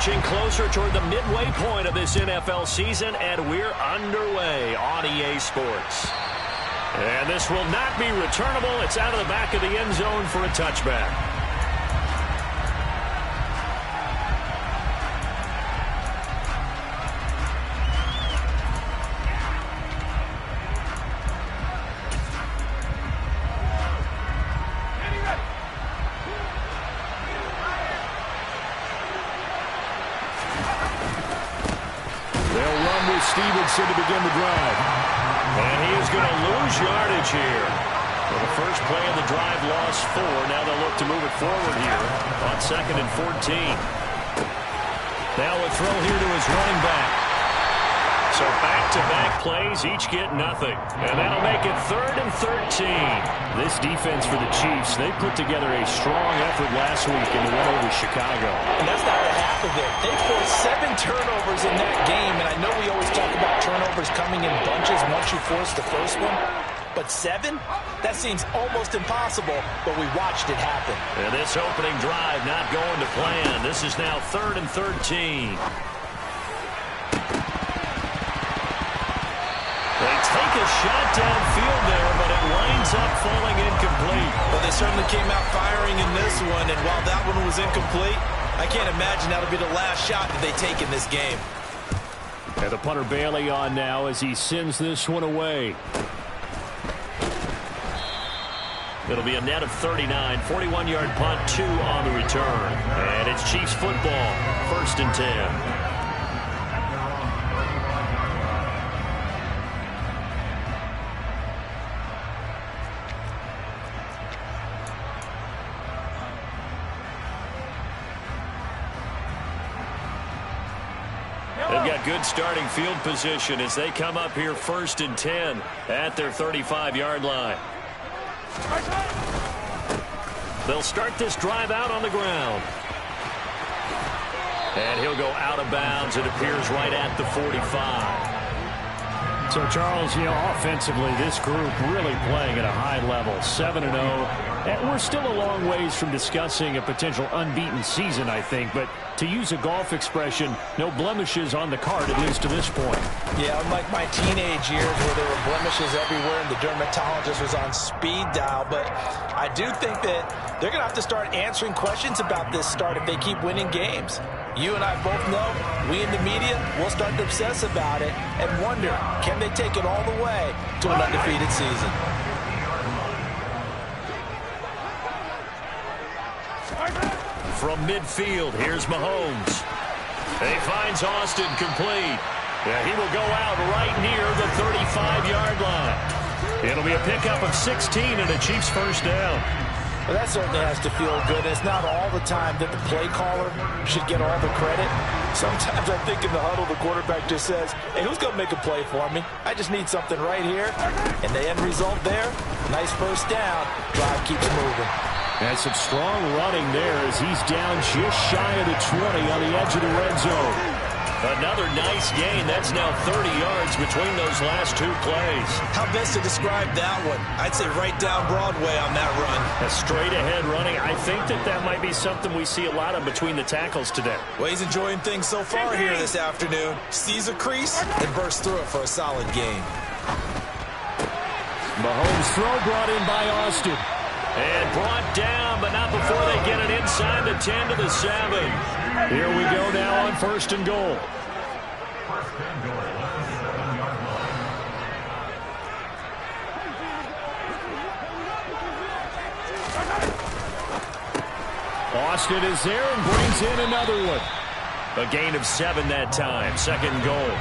inching closer toward the midway point of this NFL season, and we're underway on EA Sports. And this will not be returnable. It's out of the back of the end zone for a touchback. Stevenson to begin the drive. And he is going to lose yardage here. Well, the first play of the drive lost 4. Now they'll look to move it forward here on 2nd and 14. Now a throw here to his running back. So back-to-back plays, each get nothing. And that'll make it 3rd and 13. This defense for the Chiefs, they put together a strong effort last week in the win over Chicago. And that's not the half of it. They forced 7 turnovers in that game, and I know we always talk about turnovers coming in bunches once you force the first one. But 7? That seems almost impossible, but we watched it happen. And this opening drive not going to plan. This is now 3rd and 13. They take a shot downfield there, but it winds up falling incomplete. Well, they certainly came out firing in this one, and while that one was incomplete, I can't imagine that'll be the last shot that they take in this game. And the punter Bailey on now as he sends this one away. It'll be a net of 39, 41-yard punt, 2 on the return. And it's Chiefs football, 1st and 10. They've got good starting field position as they come up here 1st and 10 at their 35-yard line. They'll start this drive out on the ground. And he'll go out of bounds. It appears right at the 45. So, Charles, offensively, this group really playing at a high level, 7-0. And we're still a long ways from discussing a potential unbeaten season, I think. But to use a golf expression, no blemishes on the card, at least to this point. Yeah, unlike my teenage years where there were blemishes everywhere and the dermatologist was on speed dial. But I do think that they're going to have to start answering questions about this start if they keep winning games. You and I both know, we in the media, will start to obsess about it and wonder, can they take it all the way to an undefeated season? From midfield, here's Mahomes. He finds Austin complete. Yeah, he will go out right near the 35-yard line. It'll be a pickup of 16 and a Chiefs first down. Well, that certainly has to feel good. It's not all the time that the play caller should get all the credit. Sometimes I think in the huddle, the quarterback just says, hey, who's going to make a play for me? I just need something right here. And the end result there, nice first down. Drive keeps moving. And some strong running there as he's down just shy of the 20 on the edge of the red zone. Another nice gain. That's now 30 yards between those last 2 plays. How best to describe that one? I'd say right down Broadway on that run. A straight ahead running. I think that might be something we see a lot of between the tackles today. Well, he's enjoying things so far here this afternoon. Sees a crease and bursts through it for a solid gain. Mahomes' throw brought in by Austin. And brought down, but not before they get it inside the 10 to the 7. Here we go now on 1st and goal. Austin is there and brings in another one. A gain of 7 that time. 2nd and goal.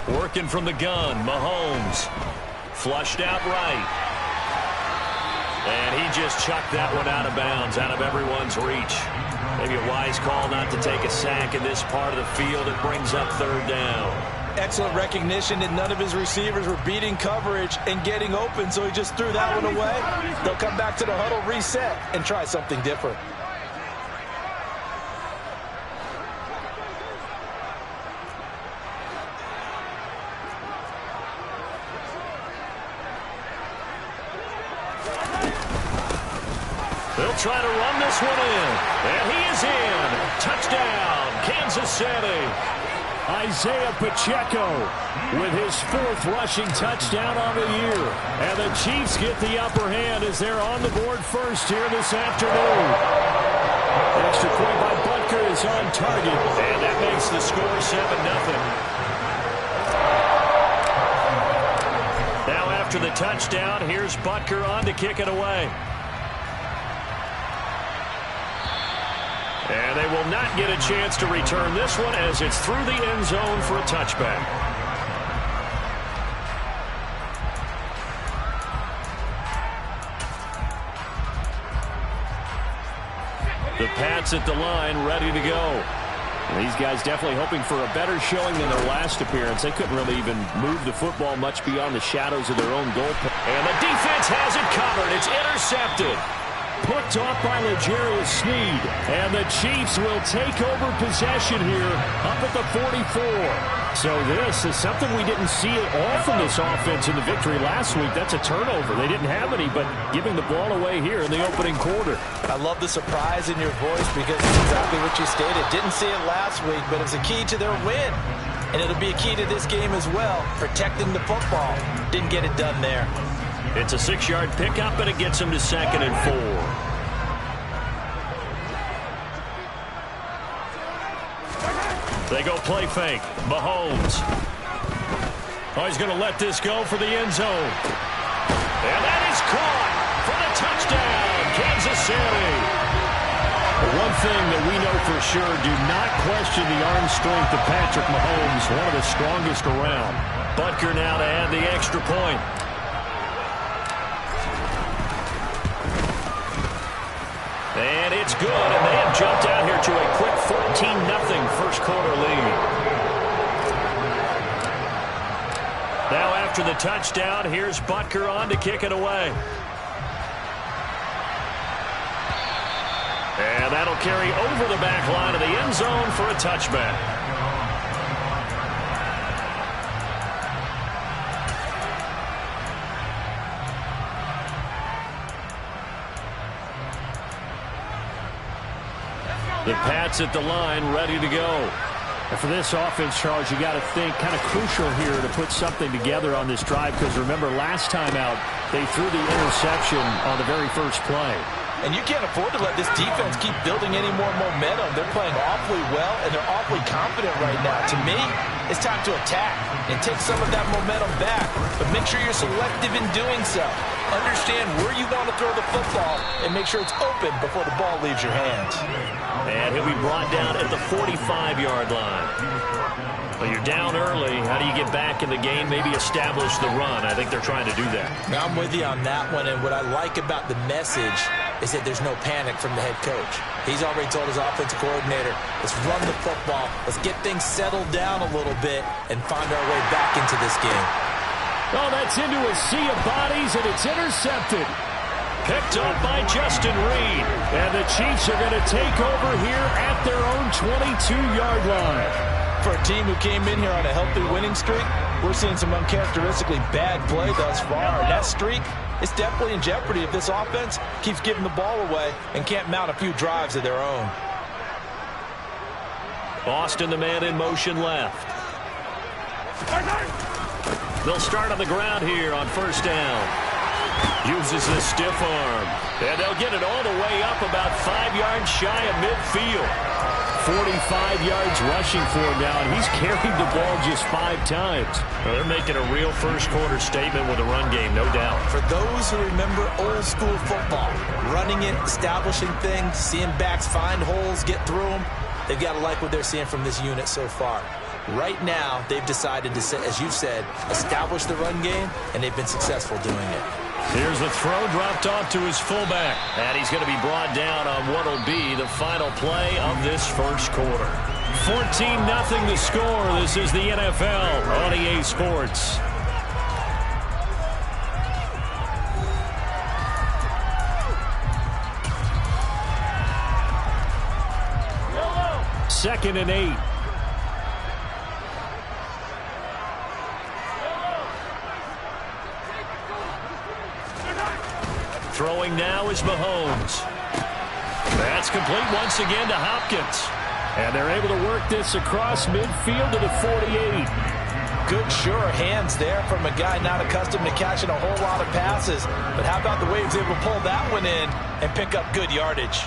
Working from the gun, Mahomes. Flushed out right. And he just chucked that one out of bounds, out of everyone's reach. Maybe a wise call not to take a sack in this part of the field. It brings up 3rd down. Excellent recognition that none of his receivers were beating coverage and getting open, so he just threw that one away. They'll come back to the huddle, reset, and try something different. They'll try to run this one in. And he is in. Touchdown, Kansas City. Isaiah Pacheco with his 4th rushing touchdown on the year. And the Chiefs get the upper hand as they're on the board first here this afternoon. Extra point by Butker is on target. And that makes the score 7-0. Now after the touchdown, here's Butker on to kick it away. And they will not get a chance to return this one as it's through the end zone for a touchback. The Pats at the line, ready to go. And these guys definitely hoping for a better showing than their last appearance. They couldn't really even move the football much beyond the shadows of their own goal. And the defense has it covered. It's intercepted. Picked off by L'Jarius Sneed. And the Chiefs will take over possession here up at the 44. So this is something we didn't see at all from this offense in the victory last week. That's a turnover. They didn't have any, but giving the ball away here in the opening quarter. I love the surprise in your voice because it's exactly what you stated. Didn't see it last week, but it was a key to their win. And it'll be a key to this game as well, protecting the football. Didn't get it done there. It's a 6-yard pickup, and it gets them to 2nd and 4. They go play fake. Mahomes. Oh, he's going to let this go for the end zone. And that is caught for the touchdown, Kansas City. One thing that we know for sure, do not question the arm strength of Patrick Mahomes, one of the strongest around. Butker now to add the extra point. And it's good, and they have jumped out here to a quick 14-0 first quarter lead. Now after the touchdown, here's Butker on to kick it away. And that'll carry over the back line of the end zone for a touchback. The Pats at the line, ready to go. And for this offense, Charles, you got to think kind of crucial here to put something together on this drive because remember, last time out, they threw the interception on the very first play. And you can't afford to let this defense keep building any more momentum. They're playing awfully well, and they're awfully confident right now. To me, it's time to attack and take some of that momentum back, but make sure you're selective in doing so. Understand where you want to throw the football and make sure it's open before the ball leaves your hands. And he'll be brought down at the 45-yard line. Well, you're down early. How do you get back in the game, maybe establish the run? I think they're trying to do that. Now, I'm with you on that one, and what I like about the message is that there's no panic from the head coach. He's already told his offensive coordinator, let's run the football, let's get things settled down a little bit and find our way back into this game. Oh, that's into a sea of bodies, and it's intercepted. Picked up by Justin Reed. And the Chiefs are going to take over here at their own 22-yard line. For a team who came in here on a healthy winning streak, we're seeing some uncharacteristically bad play thus far. And that streak is definitely in jeopardy if this offense keeps giving the ball away and can't mount a few drives of their own. Austin, the man in motion left. They'll start on the ground here on first down. Uses the stiff arm. And they'll get it all the way up about 5 yards shy of midfield. 45 yards rushing for him now, and he's carried the ball just 5 times. Well, they're making a real first-quarter statement with a run game, no doubt. For those who remember old-school football, running it, establishing things, seeing backs find holes, get through them, they've got to like what they're seeing from this unit so far. Right now, they've decided to, as you've said, establish the run game, and they've been successful doing it. Here's the throw dropped off to his fullback. And he's going to be brought down on what will be the final play of this first quarter. 14-0 the score. This is the NFL on EA Sports. Second and 8. Throwing now is Mahomes. That's complete once again to Hopkins. And they're able to work this across midfield to the 48. Good, sure hands there from a guy not accustomed to catching a whole lot of passes. But how about the way he was able to pull that one in and pick up good yardage?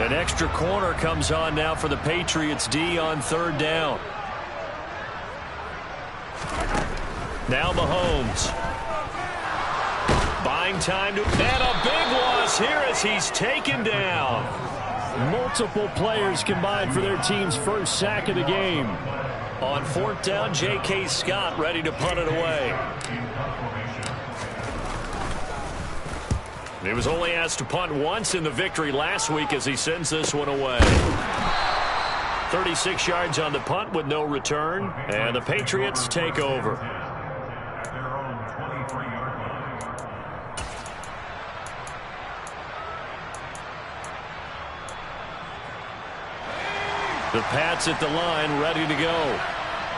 An extra corner comes on now for the Patriots D on third down. Now Mahomes. Buying time to... And a big loss here as he's taken down. Multiple players combined for their team's first sack of the game. On fourth down, J.K. Scott ready to punt it away. He was only asked to punt once in the victory last week as he sends this one away. 36 yards on the punt with no return, and the Patriots take over. The Pats at the line, ready to go.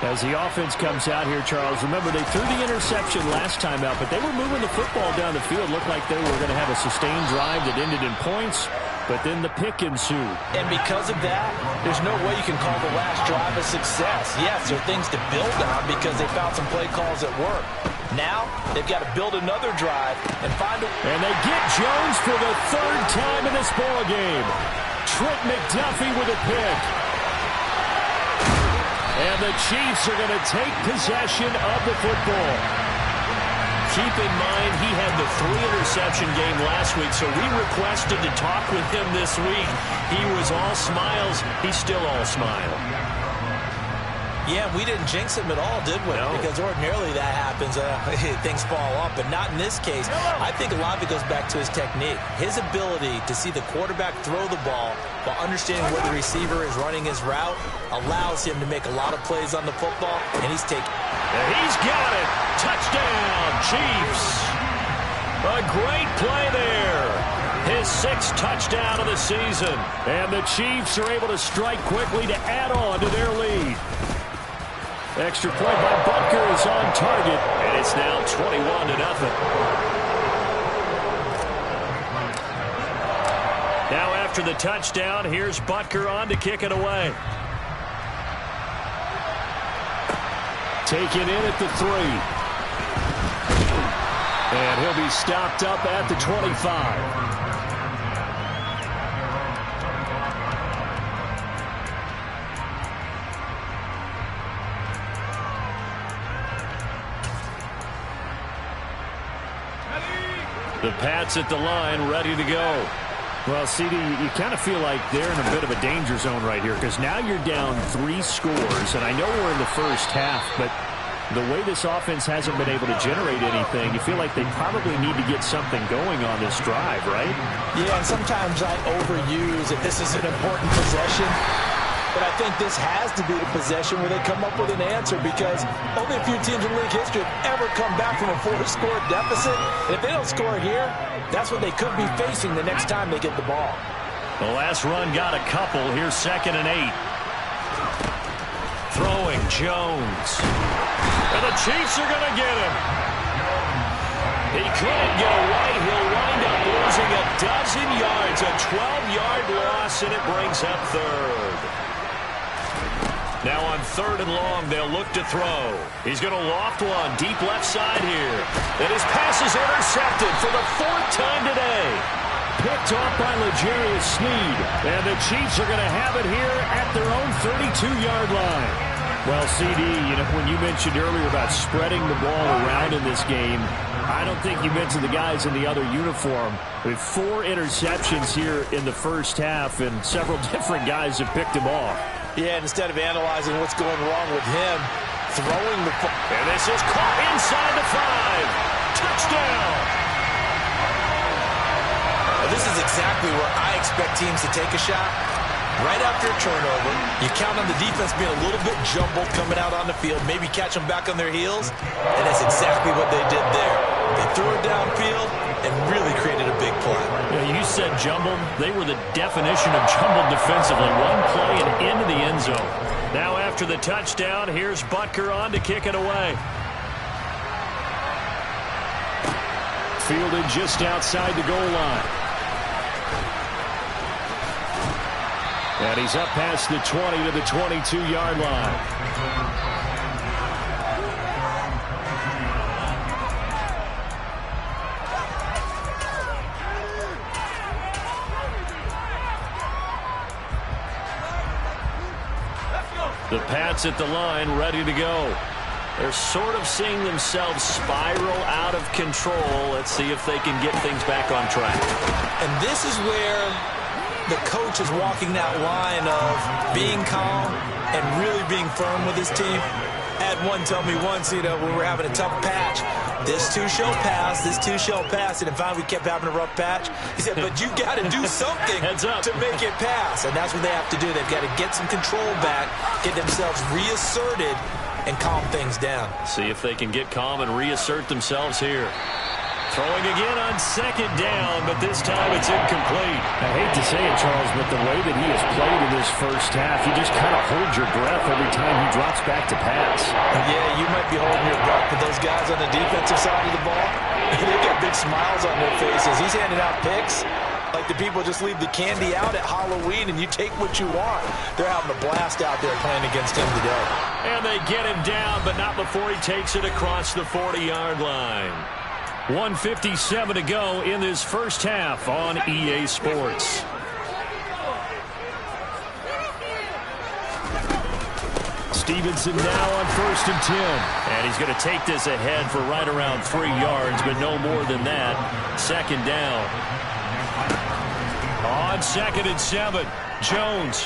As the offense comes out here, Charles, remember they threw the interception last time out, but they were moving the football down the field. Looked like they were going to have a sustained drive that ended in points, but then the pick ensued. And because of that, there's no way you can call the last drive a success. Yes, there are things to build on because they found some play calls that work. Now, they've got to build another drive and find a... And they get Jones for the third time in this ball game. Trent McDuffie with a pick. And the Chiefs are going to take possession of the football. Keep in mind, he had the 3-interception game last week, so we requested to talk with him this week. He was all smiles. He's still all smile. Yeah, we didn't jinx him at all, did we? No. Because ordinarily that happens. Things fall off, but not in this case. I think a lot of it goes back to his technique. His ability to see the quarterback throw the ball while understanding where the receiver is running his route allows him to make a lot of plays on the football, and he's taking... And he's got it. Touchdown, Chiefs. A great play there. His 6th touchdown of the season. And the Chiefs are able to strike quickly to add on to their lead. Extra point by Butker is on target. And it's now 21-0. Now after the touchdown, here's Butker on to kick it away. Taken in at the 3. And he'll be stopped up at the 25. The Pats at the line, ready to go. Well, CD, you kind of feel like they're in a bit of a danger zone right here because now you're down 3 scores, and I know we're in the first half, but the way this offense hasn't been able to generate anything, you feel like they probably need to get something going on this drive, right? Yeah, and sometimes I overuse that this is an important possession. But I think this has to be the possession where they come up with an answer because only a few teams in league history have ever come back from a 4-score deficit. And if they don't score here, that's what they could be facing the next time they get the ball. The last run got a couple. Here's 2nd and 8. Throwing Jones. And the Chiefs are going to get him. He couldn't get away. He'll wind up losing a dozen yards. A 12-yard loss, and it brings up 3rd. Now on 3rd and long, they'll look to throw. He's going to loft one deep left side here. And his pass is intercepted for the 4th time today. Picked off by L'Jarius Sneed. And the Chiefs are going to have it here at their own 32-yard line. Well, CD, you know, when you mentioned earlier about spreading the ball around in this game, I don't think you mentioned the guys in the other uniform. With 4 interceptions here in the first half, and several different guys have picked him off. Yeah, and instead of analyzing what's going wrong with him, throwing the ball. And this is caught inside the 5. Touchdown. Well, this is exactly where I expect teams to take a shot. Right after a turnover, you count on the defense being a little bit jumbled coming out on the field, maybe catch them back on their heels, and that's exactly what they did there. They threw it downfield and really created a big play. Yeah, you said jumbled. They were the definition of jumbled defensively. One play and into the end zone. Now after the touchdown, here's Butker on to kick it away. Fielded just outside the goal line. And he's up past the 20 to the 22-yard line. The Pats at the line, ready to go. They're sort of seeing themselves spiral out of control. Let's see if they can get things back on track. And this is where the coach is walking that line of being calm and really being firm with his team. I had one tell me once, when we were having a tough patch, this too shall pass, this too shall pass. And finally we kept having a rough patch. He said, but you got to do something to make it pass. And that's what they have to do. They've got to get some control back, get themselves reasserted, and calm things down. See if they can get calm and reassert themselves here. Throwing again on second down, but this time it's incomplete. I hate to say it, Charles, but the way that he has played in this first half, you just kind of hold your breath every time he drops back to pass. Yeah, you might be holding your breath, but those guys on the defensive side of the ball, they've got big smiles on their faces. He's handing out picks like the people just leave the candy out at Halloween and you take what you want. They're having a blast out there playing against him today. And they get him down, but not before he takes it across the 40-yard line. 1:57 to go in this first half on EA Sports. Stevenson now on 1st and 10. And he's going to take this ahead for right around 3 yards, but no more than that. Second down. On 2nd and 7, Jones.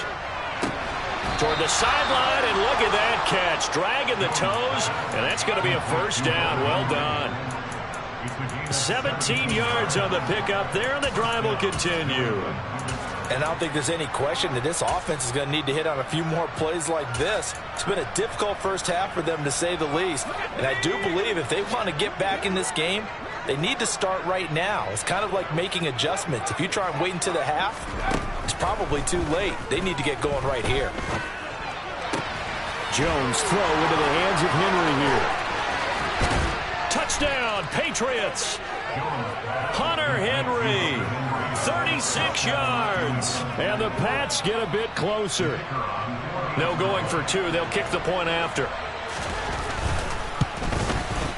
Toward the sideline, and look at that catch. Dragging the toes, and that's going to be a first down. Well done. 17 yards on the pickup there, and the drive will continue. And I don't think there's any question that this offense is going to need to hit on a few more plays like this. It's been a difficult first half for them, to say the least. And I do believe if they want to get back in this game, they need to start right now. It's kind of like making adjustments. If you try and wait until the half, it's probably too late. They need to get going right here. Jones throw into the hands of Henry here. Touchdown, Patriots. Hunter Henry, 36 yards. And the Pats get a bit closer. No going for two. They'll kick the point after.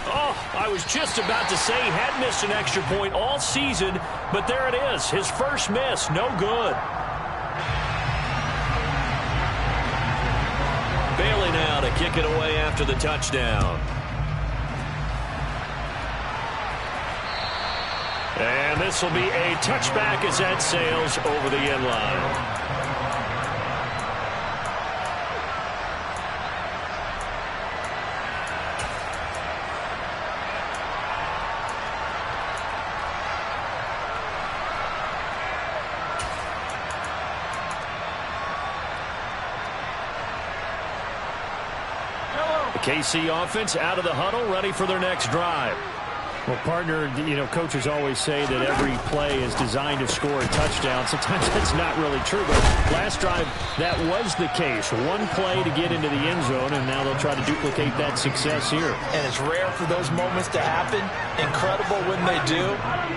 Oh, I was just about to say he had missed an extra point all season, but there it is. His first miss, no good. Bailey now to kick it away after the touchdown. And this will be a touchback as that sails over the end line. The KC offense out of the huddle, ready for their next drive. Well, partner, coaches always say that every play is designed to score a touchdown. Sometimes that's not really true, but last drive, that was the case. One play to get into the end zone, and now they'll try to duplicate that success here. And it's rare for those moments to happen. Incredible when they do.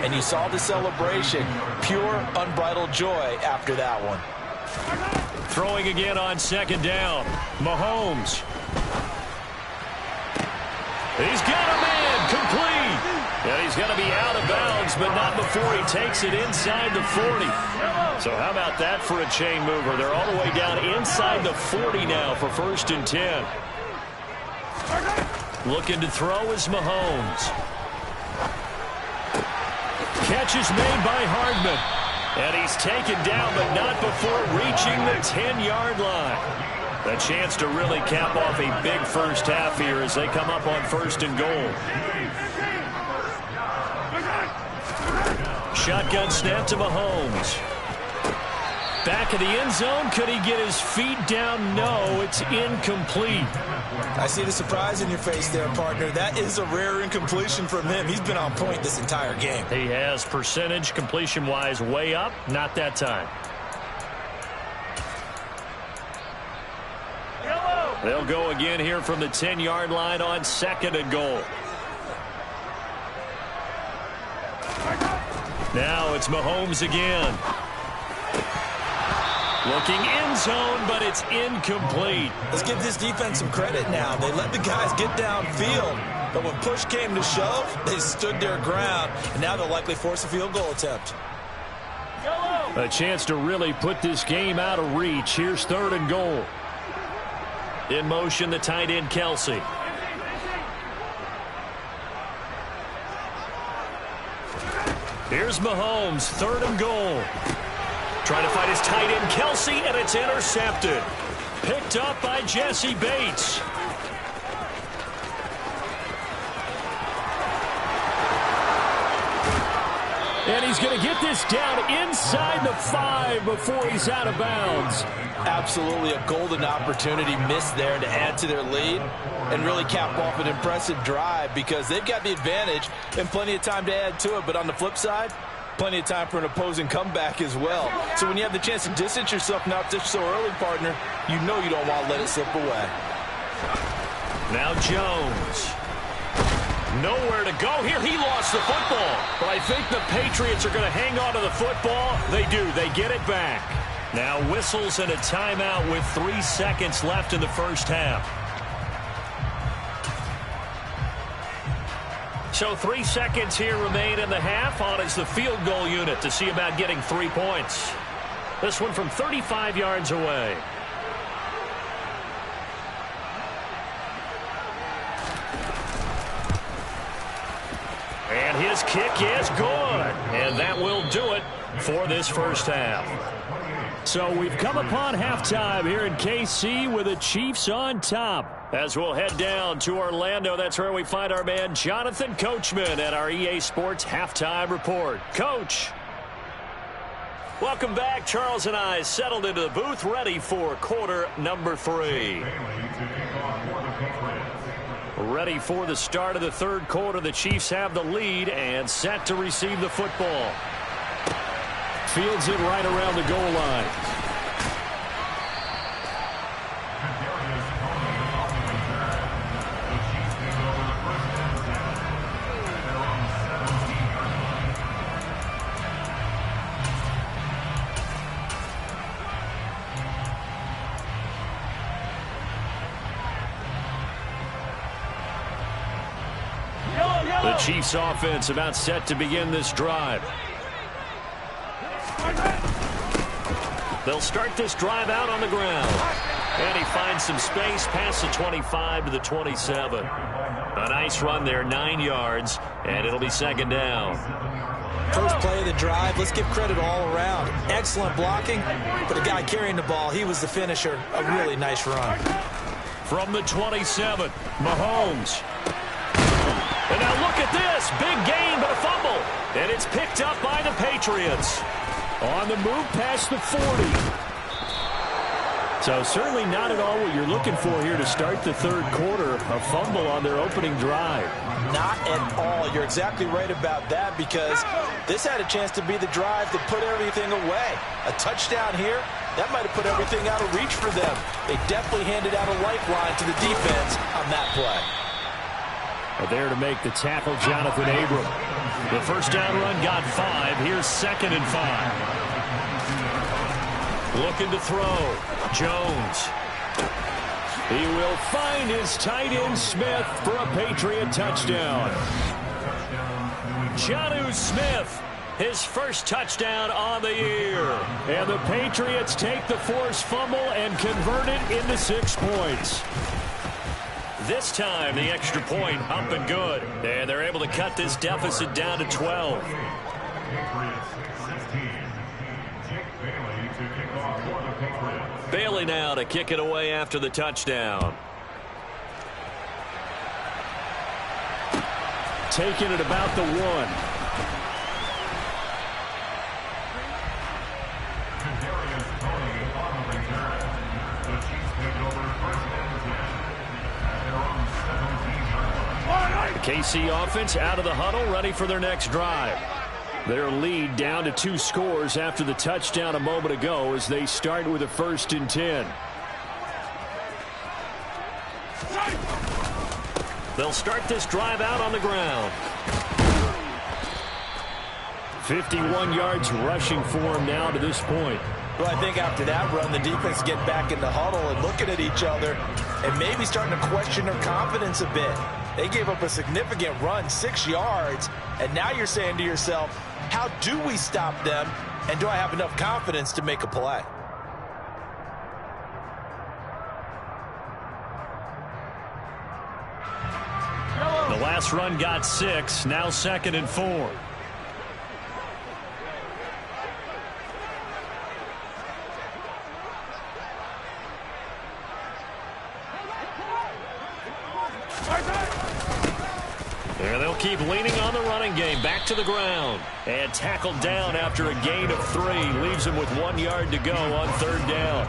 And you saw the celebration. Pure, unbridled joy after that one. Throwing again on second down. Mahomes. He's got a man, complete. And he's going to be out of bounds, but not before he takes it inside the 40. So how about that for a chain mover? They're all the way down inside the 40 now for 1st and 10. Looking to throw is Mahomes. Catch is made by Hardman. And he's taken down, but not before reaching the 10-yard line. A chance to really cap off a big first half here as they come up on 1st and goal. Shotgun snap to Mahomes. Back of the end zone. Could he get his feet down? No, it's incomplete. I see the surprise in your face there, partner. That is a rare incompletion from him. He's been on point this entire game. He has percentage completion-wise way up. Not that time. They'll go again here from the 10-yard line on 2nd and goal. Now it's Mahomes again. Looking end zone, but it's incomplete. Let's give this defense some credit now. They let the guys get downfield, but when push came to shove, they stood their ground, and now they'll likely force a field goal attempt. A chance to really put this game out of reach. Here's 3rd and goal. In motion, the tight end, Kelsey. Here's Mahomes, 3rd and goal. Trying to find his tight end, Kelsey, and it's intercepted. Picked up by Jesse Bates. And he's going to get this down inside the 5 before he's out of bounds. Absolutely a golden opportunity missed there to add to their lead and really cap off an impressive drive because they've got the advantage and plenty of time to add to it. But on the flip side, plenty of time for an opposing comeback as well. So when you have the chance to distance yourself now just so early, partner, you know you don't want to let it slip away. Now Jones. Nowhere to go here. He lost the football. But I think the Patriots are going to hang on to the football. They do. They get it back. Now whistles and a timeout with 3 seconds left in the first half. So 3 seconds here remain in the half. On is the field goal unit to see about getting 3 points. This one from 35 yards away. And his kick is good. And that will do it for this first half. So we've come upon halftime here in KC with the Chiefs on top. As we'll head down to Orlando, that's where we find our man Jonathan Coachman at our EA Sports Halftime Report. Coach. Welcome back. Charles and I settled into the booth ready for quarter number 3. Ready for the start of the 3rd quarter. The Chiefs have the lead and set to receive the football. Fields it right around the goal line. The Chiefs offense about set to begin this drive. They'll start this drive out on the ground. And he finds some space past the 25 to the 27. A nice run there, 9 yards, and it'll be 2nd down. First play of the drive, let's give credit all around. Excellent blocking, but the guy carrying the ball, he was the finisher. A really nice run. From the 27, Mahomes. And now look at this. Big gain, but a fumble. And it's picked up by the Patriots. On the move past the 40. So certainly not at all what you're looking for here to start the 3rd quarter. A fumble on their opening drive. Not at all. You're exactly right about that because this had a chance to be the drive to put everything away. A touchdown here, that might have put everything out of reach for them. They definitely handed out a lifeline to the defense on that play. There to make the tackle, Jonathan Abram. The first down run got 5. Here's 2nd and 5. Looking to throw. Jones. He will find his tight end Smith for a Patriot touchdown. Jonnu Smith, his first touchdown on the year. And the Patriots take the forced fumble and convert it into 6 points. This time, the extra point up and good. And they're able to cut this deficit down to 12. Bailey now to kick it away after the touchdown. Taking it about the 1. KC offense out of the huddle, ready for their next drive. Their lead down to 2 scores after the touchdown a moment ago as they start with a 1st and 10. They'll start this drive out on the ground. 51 yards rushing for him now to this point. Well, I think after that run, the defense getting back in the huddle and looking at each other and maybe starting to question their confidence a bit. They gave up a significant run, 6 yards, and now you're saying to yourself, how do we stop them, and do I have enough confidence to make a play? The last run got 6, now 2nd and 4. There they'll keep leaning on the running game. Back to the ground. And tackled down after a gain of 3. Leaves him with 1 yard to go on 3rd down.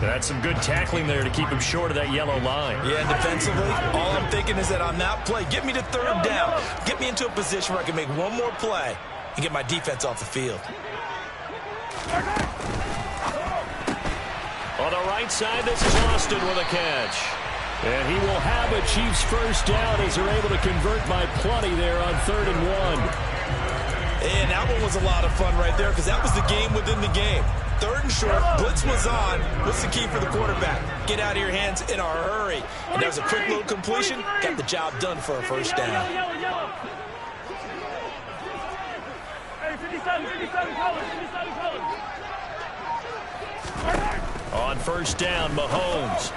That's some good tackling there to keep him short of that yellow line. Yeah, defensively, all I'm thinking is that on that play, get me to 3rd down. Get me into a position where I can make one more play and get my defense off the field. On the right side, this is Austin with a catch. And he will have a Chiefs first down as they're able to convert by plenty there on 3rd and 1. And that one was a lot of fun right there because that was the game within the game. 3rd and short, blitz was on. What's the key for the quarterback? Get out of your hands in a hurry. And that was a quick little completion. Got the job done for a first down. On 1st down, Mahomes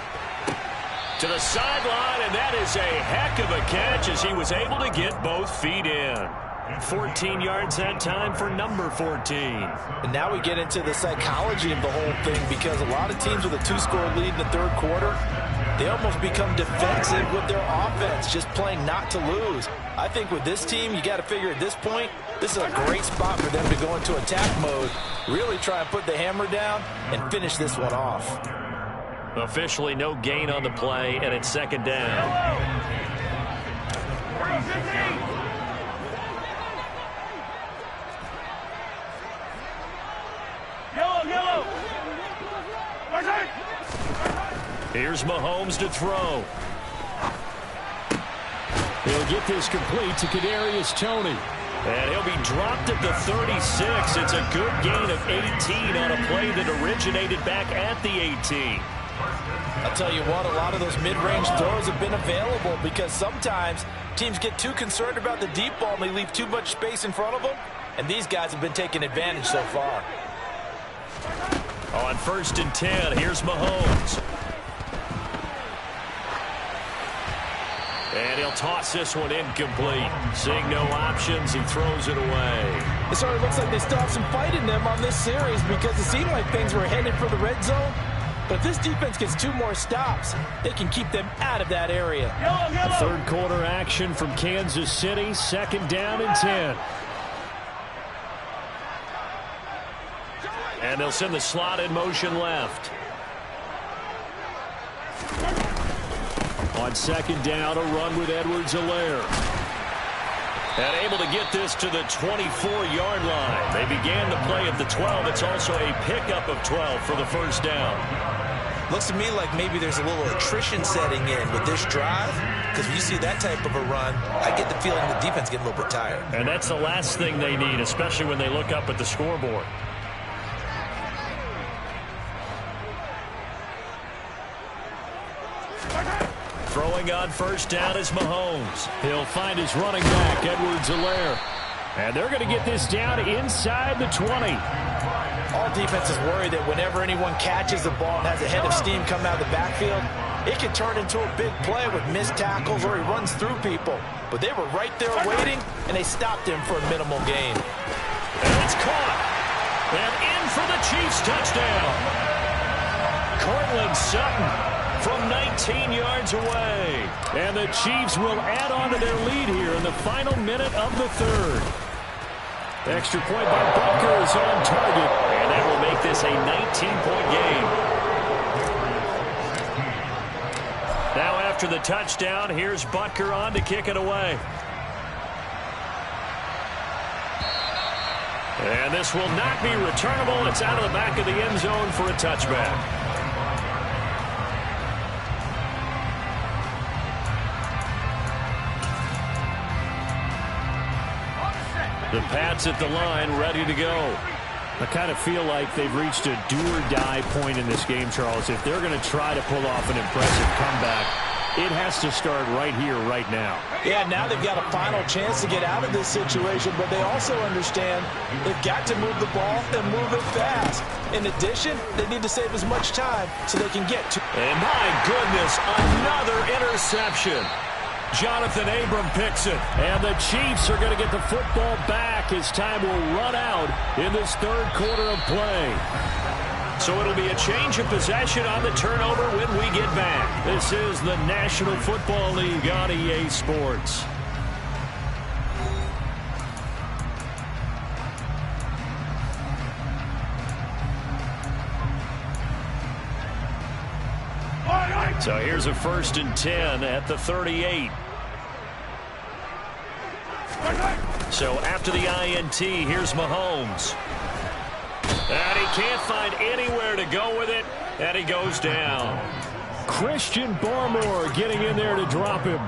to the sideline, and that is a heck of a catch as he was able to get both feet in. 14 yards that time for number 14. And now we get into the psychology of the whole thing because a lot of teams with a 2-score lead in the 3rd quarter, they almost become defensive with their offense, just playing not to lose. I think with this team, you got to figure at this point, this is a great spot for them to go into attack mode, really try and put the hammer down and finish this one off. Officially no gain on the play, and it's 2nd down. Here's Mahomes to throw. He'll get this complete to Kadarius Toney. And he'll be dropped at the 36. It's a good gain of 18 on a play that originated back at the 18. I'll tell you what, a lot of those mid-range throws have been available because sometimes teams get too concerned about the deep ball and they leave too much space in front of them, and these guys have been taking advantage so far. On 1st and 10, here's Mahomes. And he'll toss this one incomplete. Seeing no options, he throws it away. It sort of looks like they still have some fight in them on this series because it seemed like things were headed for the red zone. But if this defense gets 2 more stops, they can keep them out of that area. 3rd quarter action from Kansas City. 2nd down and 10. And they'll send the slot in motion left. On 2nd down, a run with Edwards-Helaire. And able to get this to the 24-yard line. They began the play at the 12. It's also a pickup of 12 for the first down. Looks to me like maybe there's a little attrition setting in with this drive. Because when you see that type of a run, I get the feeling the defense getting a little bit tired. And that's the last thing they need, especially when they look up at the scoreboard. Throwing on 1st down is Mahomes. He'll find his running back, Edwards-Helaire. And they're going to get this down inside the 20. All defenses worry that whenever anyone catches the ball and has a head of steam coming out of the backfield, it can turn into a big play with missed tackles or he runs through people. But they were right there waiting, and they stopped him for a minimal gain. And it's caught. And in for the Chiefs touchdown. Cortland Sutton from 19 yards away. And the Chiefs will add on to their lead here in the final minute of the 3rd. Extra point by Butker is on target. And that will make this a 19-point game. Now after the touchdown, here's Butker on to kick it away. And this will not be returnable. It's out of the back of the end zone for a touchback. The Pats at the line, ready to go. I kind of feel like they've reached a do-or-die point in this game, Charles. If they're going to try to pull off an impressive comeback, it has to start right here, right now. Yeah, now they've got a final chance to get out of this situation, but they also understand they've got to move the ball and move it fast. In addition, they need to save as much time so they can get to... And my goodness, another interception. Jonathan Abram picks it. And the Chiefs are going to get the football back as time will run out in this third quarter of play. So it'll be a change of possession on the turnover when we get back. This is the National Football League on EA Sports. So here's a 1st and 10 at the 38. So after the INT, here's Mahomes. And he can't find anywhere to go with it, and he goes down. Christian Barmore getting in there to drop him.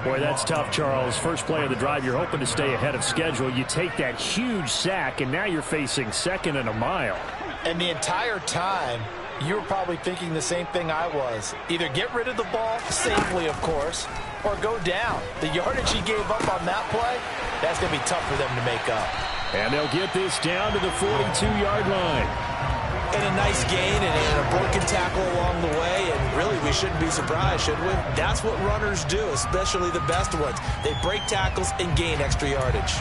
Boy, that's tough, Charles. First play of the drive, you're hoping to stay ahead of schedule. You take that huge sack, and now you're facing 2nd and a mile. And the entire time, you were probably thinking the same thing I was. Either get rid of the ball, safely of course, or go down. The yardage he gave up on that play, that's going to be tough for them to make up. And they'll get this down to the 42-yard line. And a nice gain and a broken tackle along the way, and really we shouldn't be surprised, should we? That's what runners do, especially the best ones. They break tackles and gain extra yardage.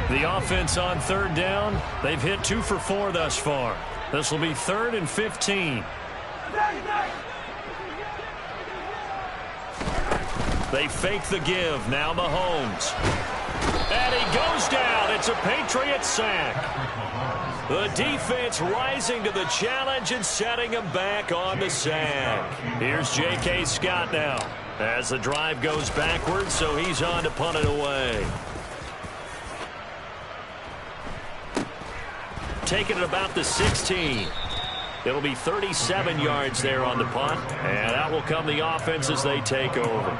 The offense on 3rd down, they've hit 2 for 4 thus far. This will be 3rd and 15. They fake the give. Now Mahomes. And he goes down. It's a Patriot sack. The defense rising to the challenge and setting him back on the sack. Here's J.K. Scott now as the drive goes backwards, so he's on to punt it away. Taking it about the 16. It'll be 37 yards there on the punt, and out will come the offense as they take over.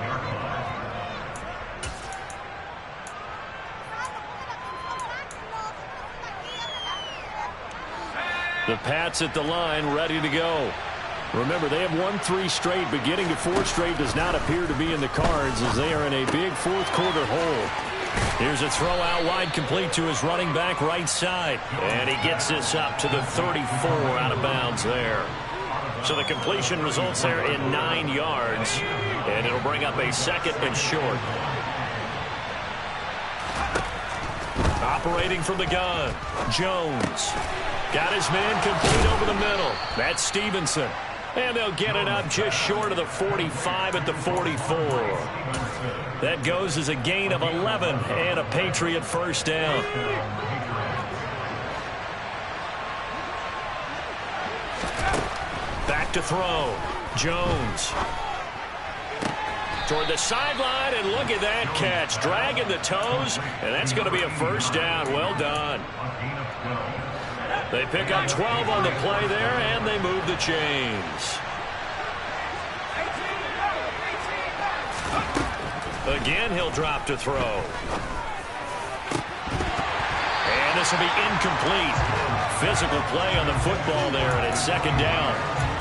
The Pats at the line, ready to go. Remember, they have won 3 straight, but getting to 4 straight does not appear to be in the cards as they are in a big 4th quarter hole. Here's a throw out wide, complete to his running back right side. And he gets this up to the 34 out of bounds there. So the completion results there in 9 yards. And it'll bring up a 2nd and short. Operating from the gun, Jones. Got his man complete over the middle. That's Stevenson. And they'll get it up just short of the 45 at the 44. That goes as a gain of 11 and a Patriot 1st down. Back to throw. Jones. Toward the sideline, and look at that catch. Dragging the toes, and that's going to be a 1st down. Well done. They pick up 12 on the play there, and they move the chains. Again, he'll drop to throw. And this will be incomplete. Physical play on the football there, and it's 2nd down.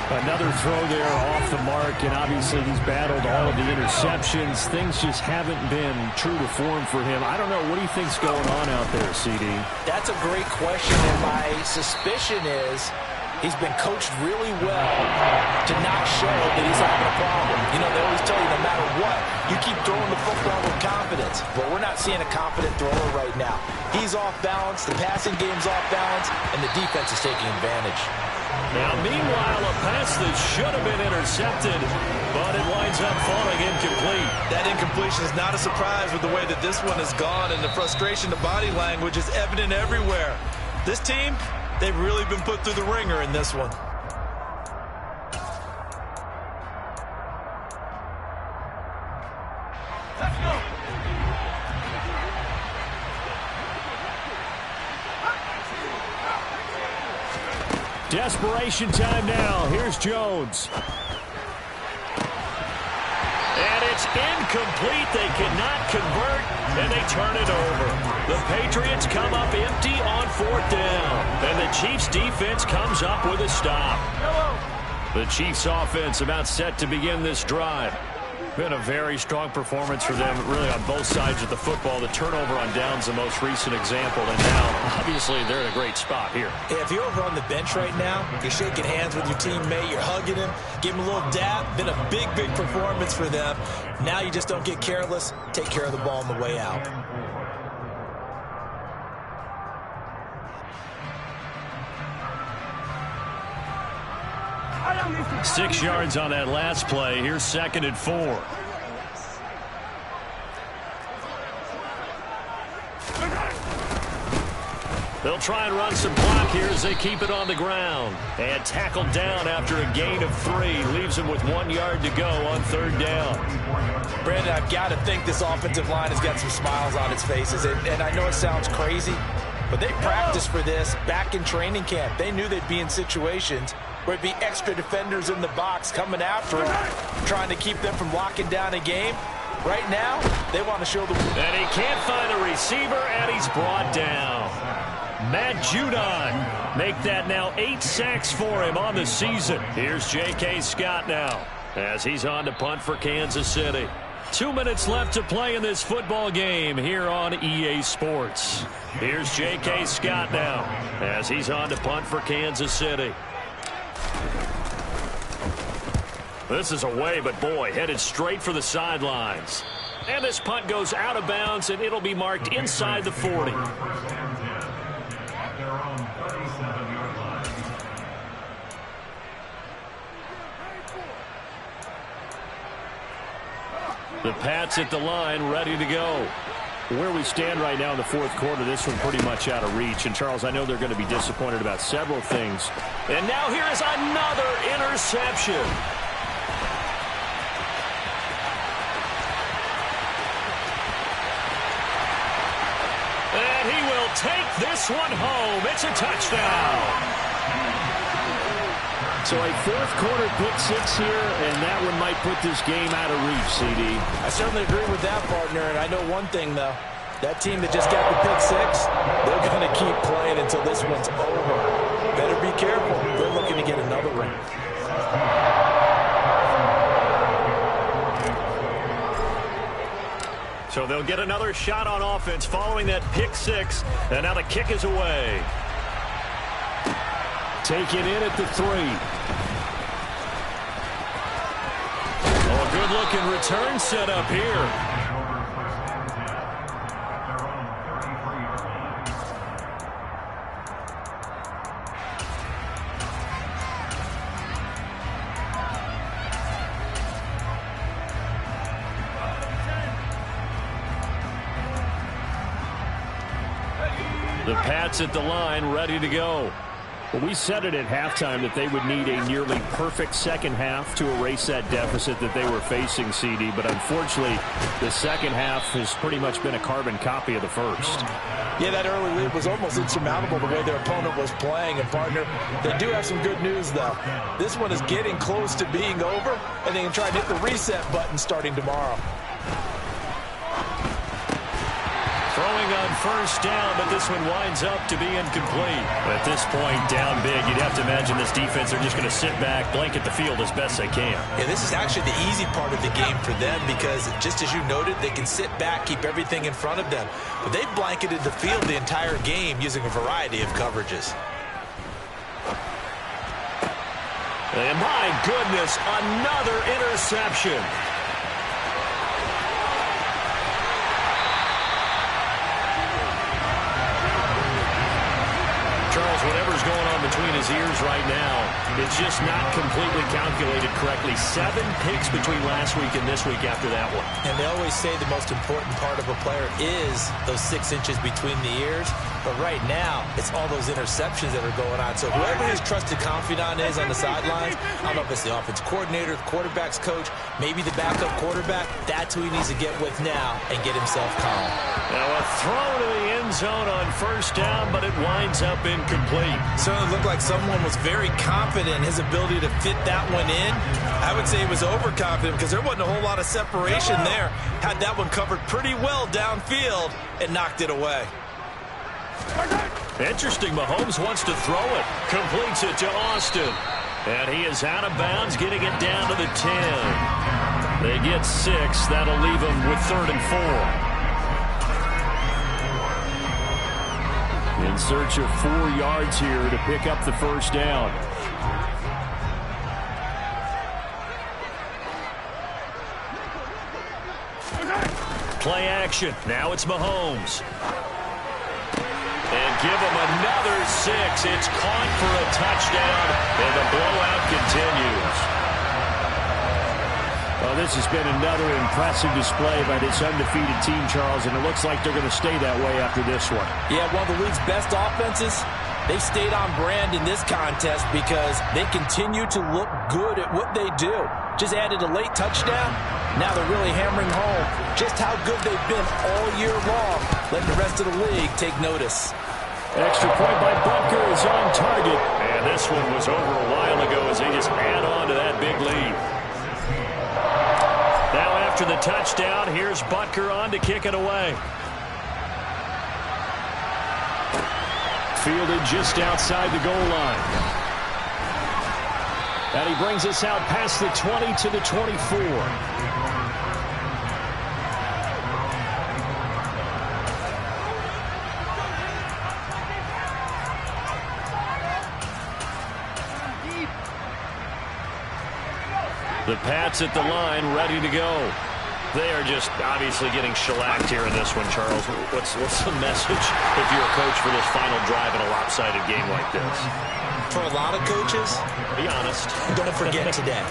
Another throw there off the mark, and obviously he's battled all of the interceptions. Things just haven't been true to form for him. I don't know. What do you think's going on out there, CD? That's a great question, and my suspicion is he's been coached really well to not show that he's having a problem. You know, they always tell you no matter what, you keep throwing the football with confidence. But we're not seeing a confident thrower right now. He's off balance, the passing game's off balance, and the defense is taking advantage. Now, meanwhile, a pass that should have been intercepted, but it winds up falling incomplete. That incompletion is not a surprise with the way that this one has gone, and the frustration, the body language is evident everywhere. This team, they've really been put through the ringer in this one. Let's go. Desperation time now. Here's Jones. And it's incomplete. They cannot convert, and they turn it over. The Patriots come up empty on 4th down, and the Chiefs defense comes up with a stop. The Chiefs offense about set to begin this drive. Been a very strong performance for them, really on both sides of the football. The turnover on downs the most recent example, and now, obviously, they're in a great spot here. Yeah, if you're over on the bench right now, you're shaking hands with your teammate, you're hugging him, give him a little dap. Been a big, big performance for them. Now you just don't get careless. Take care of the ball on the way out. 6 yards on that last play. Here's 2nd and 4. They'll try and run some clock here as they keep it on the ground. And tackled down after a gain of 3. Leaves them with 1 yard to go on 3rd down. Brandon, I've got to think this offensive line has got some smiles on its faces. And I know it sounds crazy, but they practiced for this back in training camp. They knew they'd be in situations where it'd be extra defenders in the box coming after them, trying to keep them from locking down a game. Right now, they want to show the... And he can't find a receiver, and he's brought down. Matt Judon make that now 8 sacks for him on the season. Here's J.K. Scott now as he's on to punt for Kansas City. 2 minutes left to play in this football game here on EA Sports. Here's J.K. Scott now as he's on to punt for Kansas City. This is away, but boy, headed straight for the sidelines. And this punt goes out of bounds, and it'll be marked inside the 40. The Pats at the line, ready to go. Where we stand right now in the 4th quarter, this one pretty much out of reach. And, Charles, I know they're going to be disappointed about several things. And now here is another interception. And he will take this one home. It's a touchdown. So a 4th quarter pick-6 here, and that one might put this game out of reach, CD. I certainly agree with that, partner. And I know one thing, though. That team that just got the pick-6, they're going to keep playing until this one's over. Better be careful. They're looking to get another ring. So they'll get another shot on offense following that pick-6, and now the kick is away. Taken in at the 3. Oh, a good-looking return set up here. The Pats at the line, ready to go. Well, we said it at halftime that they would need a nearly perfect second half to erase that deficit that they were facing, CD. But unfortunately, the second half has pretty much been a carbon copy of the first. Yeah, that early lead was almost insurmountable the way their opponent was playing. And, partner, they do have some good news, though. This one is getting close to being over, and they can try to hit the reset button starting tomorrow. Throwing on 1st down, but this one winds up to be incomplete. At this point, down big, you'd have to imagine this defense are just going to sit back, blanket the field as best they can. Yeah, this is actually the easy part of the game for them because, just as you noted, they can sit back, keep everything in front of them. But they've blanketed the field the entire game using a variety of coverages. And my goodness, another interception. Charles, whatever's going on between his ears right now, it's just not completely calculated correctly. 7 picks between last week and this week after that one. And they always say the most important part of a player is those 6 inches between the ears. But right now, it's all those interceptions that are going on. So whoever his trusted confidant is on the sidelines, I don't know if it's the offense coordinator, the quarterback's coach, maybe the backup quarterback, that's who he needs to get with now and get himself calm. Now a throw to the end zone on 1st down, but it winds up incomplete. So it looked like someone was very confident in his ability to fit that one in. I would say he was overconfident because there wasn't a whole lot of separation there. Had that one covered pretty well downfield and knocked it away. Interesting, Mahomes wants to throw it. Completes it to Austin. And he is out of bounds, getting it down to the 10. They get 6. That'll leave them with 3rd and 4. In search of 4 yards here to pick up the first down. Play action. Now it's Mahomes. And give him another 6. It's caught for a touchdown, and the blowout continues. Well, this has been another impressive display by this undefeated team, Charles, and it looks like they're going to stay that way after this one. Yeah, one of the league's best offenses. They stayed on brand in this contest because they continue to look good at what they do. Just added a late touchdown. Now they're really hammering home just how good they've been all year long, letting the rest of the league take notice. Extra point by Butker is on target. And this one was over a while ago as they just add on to that big lead. Now after the touchdown, here's Butker on to kick it away. Fielded just outside the goal line. And he brings us out past the 20 to the 24. The Pats at the line, ready to go. They are just obviously getting shellacked here in this one, Charles. What's the message if you're a coach for this final drive in a lopsided game like this? For a lot of coaches, be honest. Don't forget today.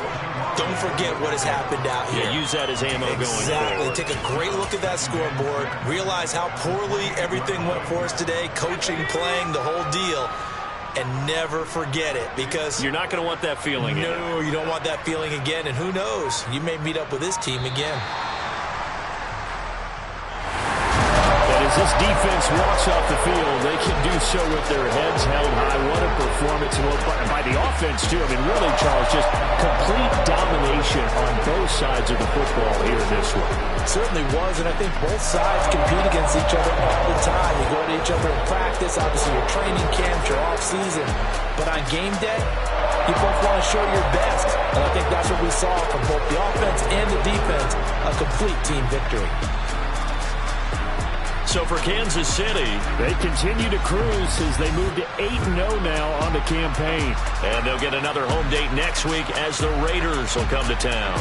Don't forget what has happened out here. Yeah, use that as ammo going Exactly. forward. Take a great look at that scoreboard. Realize how poorly everything went for us today. Coaching, playing, the whole deal. And never forget it, because you're not going to want that feeling again. No, you don't want that feeling again. And who knows? You may meet up with this team again. But as this defense walks off the field, they can do so with their heads held high. What a performance by the offense, too. I mean, really, Charles, just complete domination on both sides of the football here in this one. Certainly was, and I think both sides compete against each other all the time. You go to each other in practice, obviously your training camps, your off-season. But on game day, you both want to show your best. And I think that's what we saw from both the offense and the defense, a complete team victory. So for Kansas City, they continue to cruise as they move to 8-0 now on the campaign. And they'll get another home date next week as the Raiders will come to town.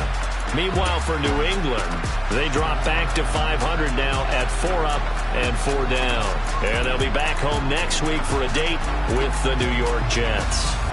Meanwhile, for New England, they drop back to 500 now at 4 up and 4 down. And they'll be back home next week for a date with the New York Jets.